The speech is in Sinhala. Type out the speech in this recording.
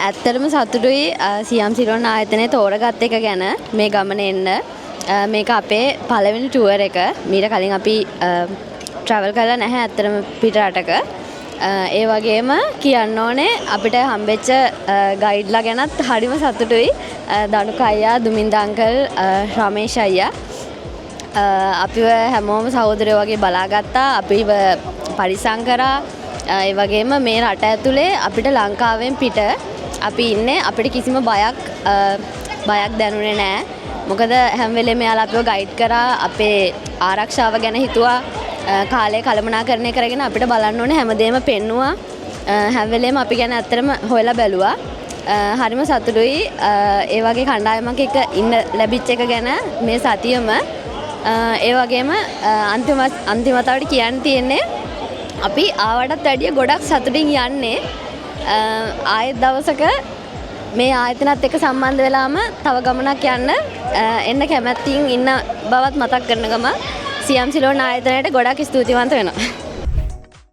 ඇත්තටම සතුටුයි සියම් සිලෝන් ආයතනයේ තෝරගත් එක ගැන මේ ගමන එන්න. මේක අපේ පළවෙනි ටුවර් එක. මීට කලින් අපි ට්‍රැවල් කරලා නැහැ ඇත්තටම පිට රටක. ඒ වගේම කියන්න ඕනේ අපිට හම්බෙච්ච ගයිඩ්ලා ගැනත් හරිම සතුටුයි. දනුක අයියා, දුමින්ද අංකල්, රමේෂ් අයියා අපිව හැමෝම සහෝදරයෝ වගේ බලාගත්තා. අපිව පරිස්සම් කරා. ඒ වගේම මේ රට ඇතුලේ අපිට ලංකාවෙන් පිට අපි ඉන්නේ අපිට කිසිම බයක් දැනුනේ නැහැ. මොකද හැම වෙලේම යාලා අපිව ගයිඩ් කරා. අපේ ආරක්ෂාව ගැන හිතුවා. කාලේ කළමනාකරණය කරගෙන අපිට බලන්න ඕනේ හැමදේම පෙන්නුවා. හැම වෙලේම අපි ගැන ඇත්තටම හොයලා බැලුවා. හරිම සතුටුයි. ඒ වගේ කණ්ඩායමක් එක්ක ඉන්න ලැබිච්ච එක ගැන මේ සතියෙම. ඒ වගේම අන්තිමතාවට කියන්න තියෙන්නේ අපි ආවටත් වැඩිය ගොඩක් සතුටින් යන්නේ. ආයෙත් දවසක මේ ආයතනත් එක්ක සම්බන්ධ වෙලාම තව ගමනක් යන්න එන්න කැමැත්තෙන් ඉන්න බවත් මතක් කරන ගම සියම් සිලෝන් ආයතනයට ගොඩක් ස්තුතිවන්ත වෙනවා.